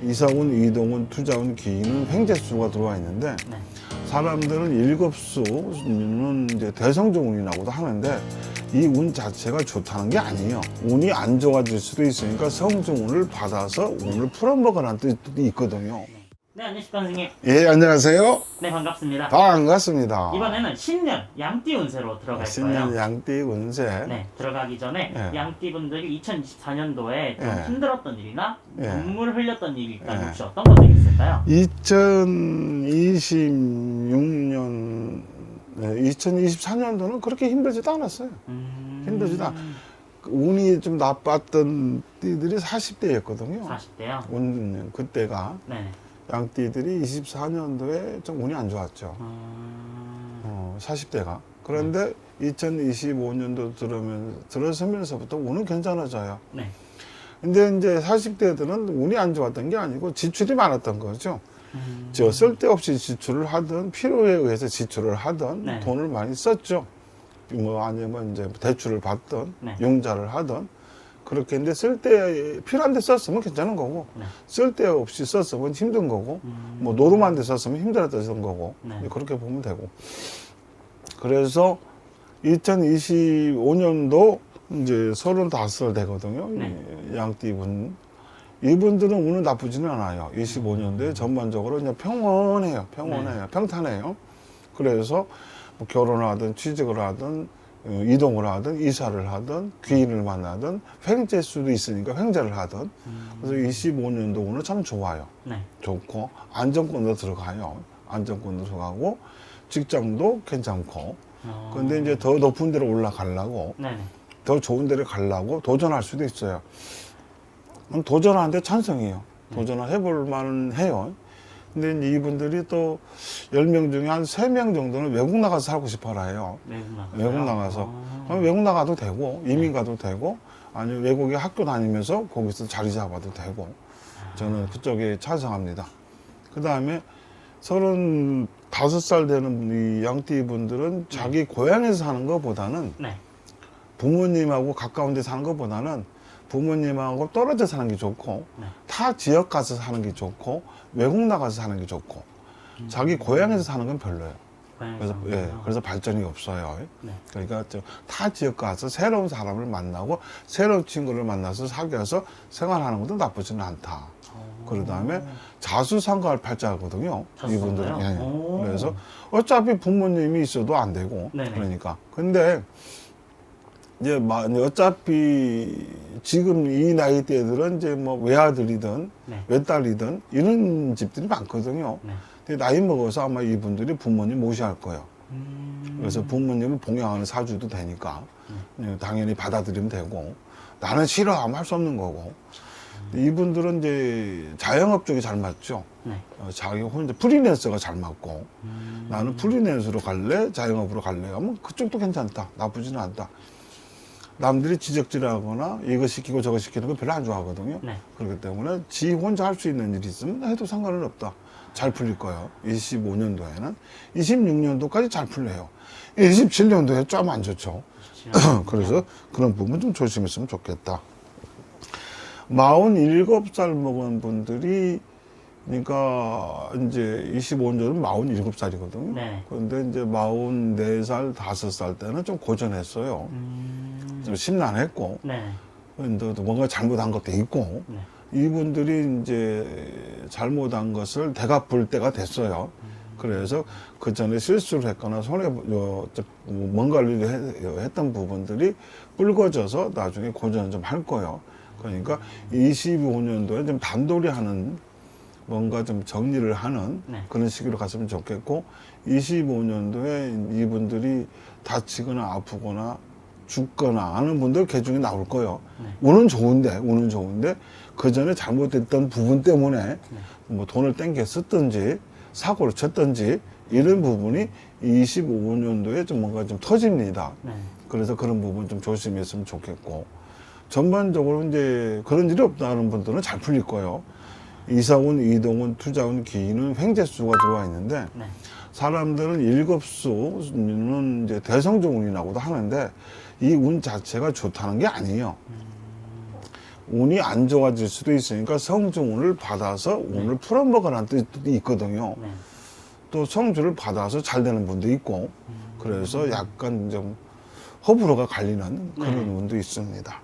이사운, 이동운, 투자운, 기인은 횡재수가 들어와 있는데 네. 사람들은 일급수는 이제 대성종운이라고도 하는데 이 운 자체가 좋다는 게 아니에요. 운이 안 좋아질 수도 있으니까 성종운을 받아서 운을 풀어먹으라는 뜻도 있거든요. 네, 안녕하십니까 선생님. 예, 안녕하세요. 네, 반갑습니다. 반갑습니다. 이번에는 신년 양띠 운세로 들어갈 신년 거예요. 양띠 운세. 네, 들어가기 전에 예. 양띠 분들이 2024년도에 좀 예. 힘들었던 일이나 예. 눈물 흘렸던 일이 있다면 예. 혹시 어떤 것들이 있을까요? 2026년, 2024년도는 그렇게 힘들지도 않았어요. 힘들지도 않. 운이 좀 나빴던 띠들이 40대였거든요. 40대요? 운 그때가 네. 양띠들이 24년도에 좀 운이 안 좋았죠. 40대가. 그런데 2025년도 들어서면서부터 운은 괜찮아져요. 네. 근데 이제 40대들은 운이 안 좋았던 게 아니고 지출이 많았던 거죠. 저 쓸데없이 지출을 하든 필요에 의해서 지출을 하든 네. 돈을 많이 썼죠. 뭐 아니면 이제 대출을 받든 네. 융자를 하든 그렇게 했는데 필요한 데 썼으면 괜찮은 거고 네. 쓸데없이 썼으면 힘든 거고 뭐 노름한 데 썼으면 힘들었던 거고 네. 그렇게 보면 되고 그래서 2025년도 이제 35살 되거든요. 네. 양띠분 이분들은 운은 나쁘지는 않아요. 25년도에 전반적으로 그냥 평온해요. 네. 평탄해요. 그래서 뭐 결혼을 하든 취직을 하든 이동을 하든 이사를 하든 귀인을 만나든 횡재 수도 있으니까 횡재를 하든 그래서 25년도 운은 참 좋아요. 네. 좋고 안정권으로 들어가요. 안정권으로 들어가고 직장도 괜찮고 근데 이제 더 높은 데로 올라가려고 네네. 더 좋은 데를 가려고 도전할 수도 있어요. 그럼 도전하는데 찬성이에요. 도전을 해볼 만은 해요. 근데 이제 이분들이 또 10명 중에 한 3명 정도는 외국 나가서 살고 싶어라 해요. 외국 나가서. 그럼 외국 나가도 되고, 이민 가도 되고, 아니면 외국에 학교 다니면서 거기서 자리 잡아도 되고, 저는 그쪽에 찬성합니다. 그 다음에 35살 되는 이 양띠 분들은 자기 고향에서 사는 것보다는 네. 부모님하고 가까운 데 사는 것보다는 부모님하고 떨어져 사는 게 좋고 네. 타 지역 가서 사는 게 좋고 외국 나가서 사는 게 좋고 자기 고향에서 사는 건 별로예요. 그래서 발전이 없어요. 네. 그러니까 타 지역 가서 새로운 사람을 만나고 새로운 친구를 만나서 사귀어서 생활하는 것도 나쁘지는 않다. 그 다음에 자수성가할 팔자거든요. 이분들은. 예. 그래서 어차피 부모님이 있어도 안 되고 네네. 그러니까. 근데 이제 어차피 지금 이 나이대들은 이제 뭐 외아들이든 네. 외딸이든 이런 집들이 많거든요. 네. 근데 나이 먹어서 아마 이분들이 부모님 모시할 거예요. 그래서 부모님을 봉양하는 사주도 되니까 당연히 받아들이면 되고 나는 싫어하면 할 수 없는 거고 이분들은 이제 자영업 쪽이 잘 맞죠. 네. 자기 혼자 프리랜서가 잘 맞고 나는 프리랜서로 갈래 자영업으로 갈래 하면 그쪽도 괜찮다. 나쁘지는 않다. 남들이 지적질하거나 이거 시키고 저거 시키는 거 별로 안 좋아하거든요. 네. 그렇기 때문에 지 혼자 할 수 있는 일이 있으면 해도 상관은 없다. 잘 풀릴 거예요. 25년도에는. 26년도까지 잘 풀려요. 27년도에 좀 안 좋죠. 그래서 그런 부분 좀 조심했으면 좋겠다. 47살 먹은 분들이 그러니까 이제 25년도는 47살이거든요. 네. 그런데 이제 44살, 5살 때는 좀 고전했어요. 좀 심란했고, 네. 근데 또 뭔가 잘못한 것도 있고, 네. 이분들이 이제 잘못한 것을 되갚을 때가 됐어요. 그래서 그 전에 실수를 했거나 뭔가를 했던 부분들이 불거져서 나중에 고전을 좀 할 거예요. 그러니까 25년도에 좀 단돌이 하는 뭔가 좀 정리를 하는 네. 그런 시기로 갔으면 좋겠고 25년도에 이분들이 다치거나 아프거나 죽거나 하는 분들 개중에 나올 거예요. 네. 운은 좋은데 그 전에 잘못됐던 부분 때문에 뭐 돈을 땡겨 썼든지 사고를 쳤든지 이런 부분이 25년도에 좀 뭔가 좀 터집니다. 네. 그래서 그런 부분 좀 조심했으면 좋겠고 전반적으로 이제 그런 일이 없다는 분들은 잘 풀릴 거예요. 이사운, 이동운, 투자운, 기인은 횡재수가 들어와 있는데 네. 사람들은 일급수는 이제 대성종운이라고도 하는데 이 운 자체가 좋다는 게 아니에요. 운이 안 좋아질 수도 있으니까 성중운을 받아서 운을 풀어먹으라는 뜻도 있거든요. 네. 또 성주를 받아서 잘 되는 분도 있고 그래서 약간 좀 호불호가 갈리는 그런 네. 운도 있습니다.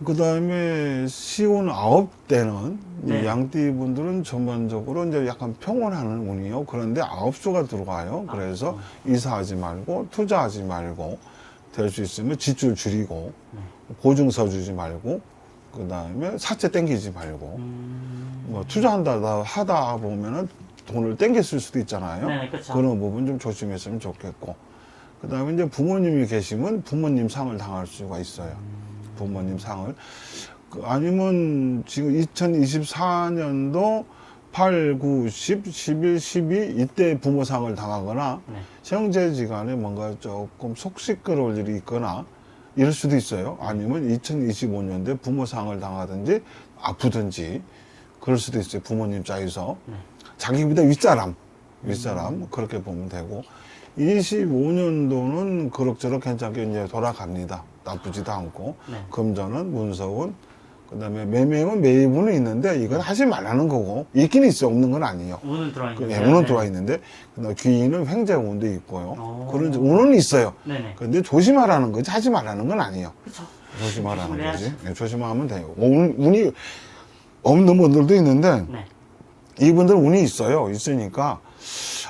그 다음에 시운 9대는 네. 양띠 분들은 전반적으로 이제 약간 평온하는 운이요. 그런데 9수가 들어가요. 그래서 이사하지 말고 투자하지 말고 될 수 있으면 지출 줄이고 보증서 주지 말고 그 다음에 사채 땡기지 말고 뭐 투자한다 하다 보면은 돈을 땡겼을 수도 있잖아요. 네, 그쵸. 그런 부분 좀 조심했으면 좋겠고 그 다음에 이제 부모님이 계시면 부모님 상을 당할 수가 있어요. 부모님 상을. 아니면 지금 2024년도 8, 9, 10, 11, 12 이때 부모상을 당하거나 네. 형제지간에 뭔가 조금 속 시끄러울 일이 있거나 이럴 수도 있어요. 아니면 2025년도에 부모상을 당하든지 아프든지 그럴 수도 있어요. 부모님 짜에서. 자기보다 윗사람 그렇게 보면 되고 25년도는 그럭저럭 괜찮게 이제 돌아갑니다. 나쁘지도 않고 네. 금전은 문서운 그다음에 매매운 매입운은 있는데 이건 하지 말라는 거고 있긴 있어 없는 건 아니에요. 운은 들어와 그 있는데. 운은 들어와 있는데 그다음에 귀인은 횡재운도 있고요. 오. 그런 운은 있어요. 네네. 근데 조심하라는 거지 하지 말라는 건 아니에요. 그쵸. 조심하라는 조심을 거지. 해야지. 네, 조심하면 돼요. 운이 없는 분들도 있는데 네. 이분들은 운이 있어요. 있으니까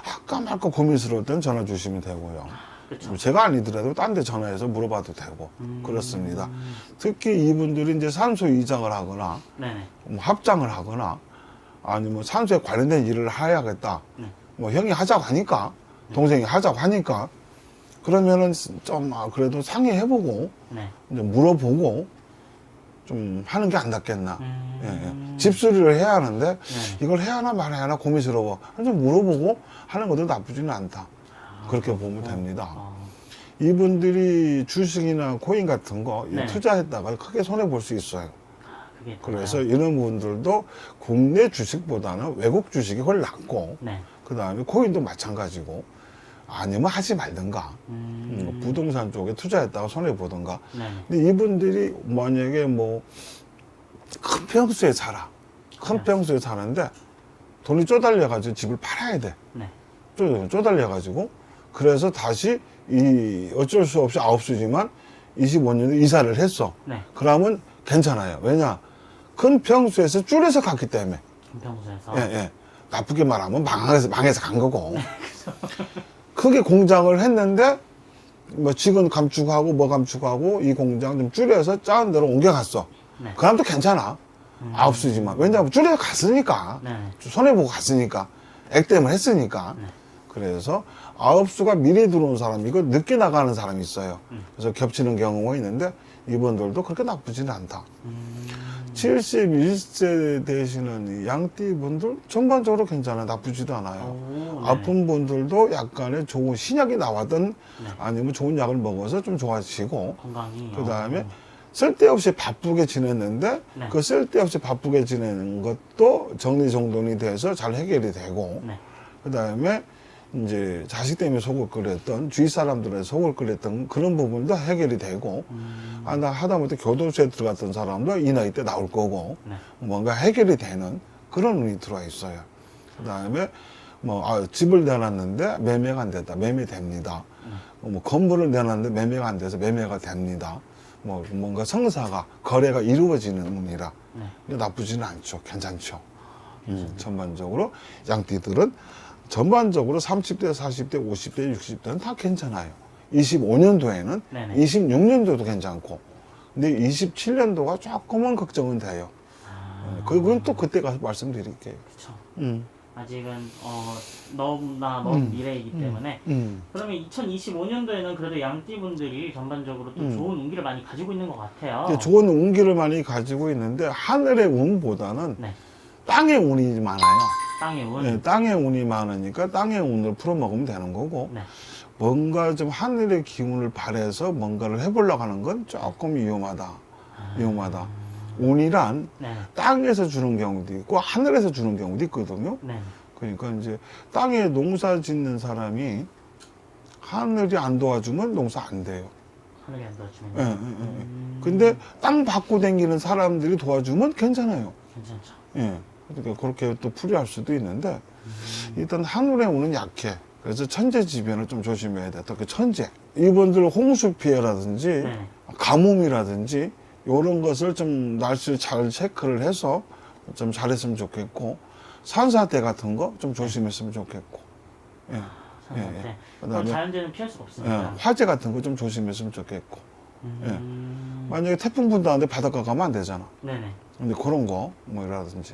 아까 말까 고민스러울 땐 전화 주시면 되고요. 그쵸. 제가 아니더라도 딴 데 전화해서 물어봐도 되고 그렇습니다. 특히 이분들이 이제 산소 이장을 하거나 네네. 뭐 합장을 하거나 아니면 산소에 관련된 일을 해야겠다. 네. 뭐 형이 하자고 하니까 동생이 하자고 하니까 그러면은 좀 그래도 상의해보고 네. 이제 물어보고 좀 하는 게 안 낫겠나. 예, 음. 예. 집수리를 해야 하는데 네. 이걸 해야 하나 말아야 하나 고민스러워. 좀 물어보고 하는 것도 나쁘지는 않다. 그렇게 보면 됩니다. 이분들이 주식이나 코인 같은 거 네. 투자했다가 크게 손해 볼 수 있어요. 그게 그래서 이런 분들도 국내 주식보다는 외국 주식이 훨씬 낫고 네. 그 다음에 코인도 마찬가지고 아니면 하지 말든가 부동산 쪽에 투자했다가 손해 보든가. 네. 근데 이분들이 만약에 뭐 큰 평수에 살아. 큰 평수에 사는데 돈이 쪼달려가지고 집을 팔아야 돼. 네. 쪼달려가지고 그래서 다시 이 어쩔 수 없이 9수지만 25년에 이사를 했어. 네. 그러면 괜찮아요. 왜냐? 큰 평수에서 줄여서 갔기 때문에. 평소에서. 예, 예. 나쁘게 말하면 망해서 간 거고. 크게 공장을 했는데 뭐 직원 감축하고 뭐 감축하고 이 공장 좀 줄여서 작은 데로 옮겨갔어. 네. 그럼 또 괜찮아. 9수지만. 왜냐하면 줄여서 갔으니까. 네. 손해보고 갔으니까. 액땜을 했으니까. 네. 그래서 9수가 미리 들어온 사람이고 늦게 나가는 사람이 있어요. 그래서 겹치는 경우가 있는데 이분들도 그렇게 나쁘지는 않다. 71세 되시는 이 양띠 분들 전반적으로 괜찮아요. 나쁘지도 않아요. 오, 네. 아픈 분들도 약간의 좋은 신약이 나왔던 네. 아니면 좋은 약을 먹어서 좀 좋아지시고 건강이. 그 다음에 쓸데없이 바쁘게 지냈는데 네. 그 쓸데없이 바쁘게 지내는 것도 정리정돈이 돼서 잘 해결이 되고 네. 그 다음에 이제 자식 때문에 속을 끓였던 주위 사람들의 속을 끓였던 그런 부분도 해결이 되고 나 하다못해 교도소에 들어갔던 사람도 이 나이 때 나올 거고 네. 뭔가 해결이 되는 그런 운이 들어와 있어요. 그 다음에 뭐 집을 내놨는데 매매가 안 됐다. 매매됩니다. 뭐 건물을 내놨는데 매매가 안 돼서 매매가 됩니다. 뭐 뭔가 성사가 거래가 이루어지는 운이라 네. 나쁘지는 않죠. 괜찮죠. 전반적으로 양띠들은 전반적으로 30대, 40대, 50대, 60대는 다 괜찮아요. 25년도에는 네네. 26년도도 괜찮고 근데 27년도가 조금은 걱정은 돼요. 그건 또 그때 가서 말씀드릴게요. 그쵸. 음. 아직은 너무나 먼 미래이기 때문에 그러면 2025년도에는 그래도 양띠분들이 전반적으로 또 좋은 운기를 많이 가지고 있는 것 같아요. 근데 좋은 운기를 많이 가지고 있는데 하늘의 운보다는 네. 땅의 운이 많아요. 땅의 운. 네, 땅의 운이 많으니까 땅의 운을 풀어먹으면 되는 거고 네. 뭔가 좀 하늘의 기운을 발해서 뭔가를 해보려고 하는 건 조금 위험하다. 위험하다. 운이란 네. 땅에서 주는 경우도 있고 하늘에서 주는 경우도 있거든요. 네. 그러니까 이제 땅에 농사 짓는 사람이 하늘이 안 도와주면 농사 안 돼요. 하늘이 안 도와주면. 예, 예, 예. 근데 땅 받고 다니는 사람들이 도와주면 괜찮아요. 괜찮죠. 예. 그러니까 그렇게 또 풀이할 수도 있는데 일단 하늘의 운은 약해. 그래서 천재지변을 좀 조심해야 돼. 특히 천재. 이분들 홍수 피해라든지 네. 가뭄이라든지 이런 것을 좀 날씨 잘 체크를 해서 좀 잘했으면 좋겠고 산사태 같은 거 좀 조심했으면 좋겠고. 예. 산사태. 예, 예. 그럼 그다음에- 자연재해는 피할 수가 예, 없으니까. 화재 같은 거 좀 조심했으면 좋겠고. 음. 만약에 태풍 분다는데 바닷가 가면 안 되잖아. 네네. 근데 그런 거 뭐라든지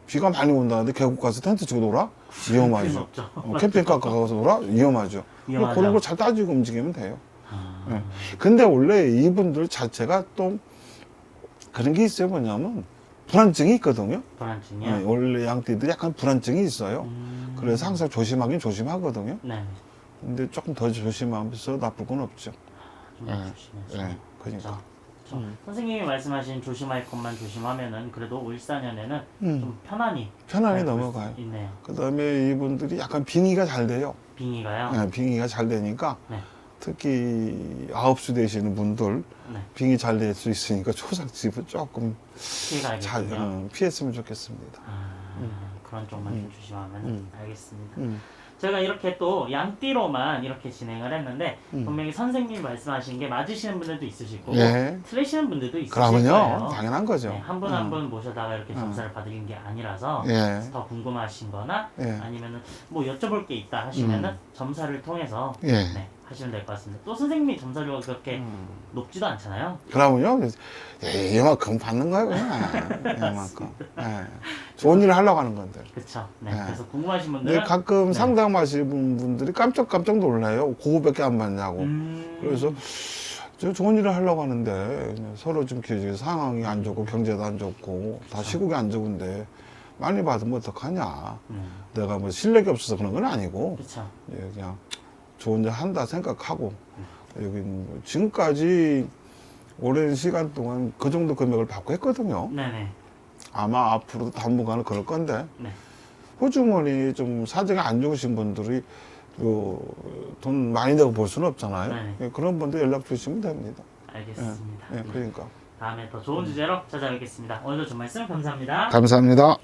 비가 많이 온다는데 계곡 가서 텐트 치고 놀아? 그럴 위험하죠. 없죠. 캠핑카 가서 놀아? 위험하죠. 위험하죠. 그런 걸 잘 따지고 움직이면 돼요. 아, 예. 근데 원래 이분들 자체가 또 그런 게 있어요. 뭐냐면 불안증이 있거든요. 불안증이요? 예, 원래 양띠들이 약간 불안증이 있어요. 그래서 음. 항상 조심하긴 조심하거든요. 네. 근데 조금 더 조심하면서 나쁠 건 없죠. 좀 예, 조심해서. 예, 그러니까. 그렇죠. 선생님이 말씀하신 조심할 것만 조심하면은 그래도 올 4년에는 음. 좀 편안히 편안히 볼 넘어가요. 수 있네요. 그 다음에 이분들이 약간 빙의가 잘 돼요. 빙의가요? 예, 빙의가 잘 되니까 네. 특히 아홉수 되시는 분들 네. 빙의 잘 될 수 있으니까 초상집은 조금 잘 피해가야겠군요. 피했으면 좋겠습니다. 그런 쪽만 좀 조심하면 알겠습니다. 음. 제가 이렇게 또 양띠로만 이렇게 진행을 했는데 분명히 선생님이 말씀하신 게 맞으시는 분들도 있으실 거고 예. 틀리시는 분들도 있으실 그러면요, 거예요. 당연한 거죠. 네, 한 분 한 분 모셔다가 이렇게 점사를 받으신 게 아니라서 예. 더 궁금하신 거나 예. 아니면은 뭐 여쭤볼 게 있다 하시면은 점사를 통해서 예. 네, 하시면 될 것 같습니다. 또 선생님이 점사료가 그렇게 높지도 않잖아요. 그러면요, 이만큼 받는 거예요, 그냥. 이만큼. 예. 좋은 일을 하려고 하는 건데. 그렇죠. 네. 네. 그래서 궁금하신 근데 분들은 가끔 네. 상담하시는 분들이 깜짝 놀라요. 그거밖에 안 받냐고. 그래서 저 좋은 일을 하려고 하는데 그냥 서로 좀 상황이 안 좋고 경제도 안 좋고 다 시국이 안 좋은데 많이 받으면 어떡하냐. 내가 뭐 실력이 없어서 그런 건 아니고 그렇죠. 예, 그냥 좋은 일 한다 생각하고 여기 뭐 지금까지 오랜 시간 동안 그 정도 금액을 받고 했거든요. 네네. 아마 앞으로도 당분간은 그럴 건데 네. 호주머니 좀 사정이 안 좋으신 분들이 돈 많이 내고 볼 수는 없잖아요. 네네. 예, 그런 분들 연락 주시면 됩니다. 알겠습니다. 예, 그러니까. 다음에 더 좋은 주제로 찾아뵙겠습니다. 오늘도 좀 말씀 감사합니다. 감사합니다.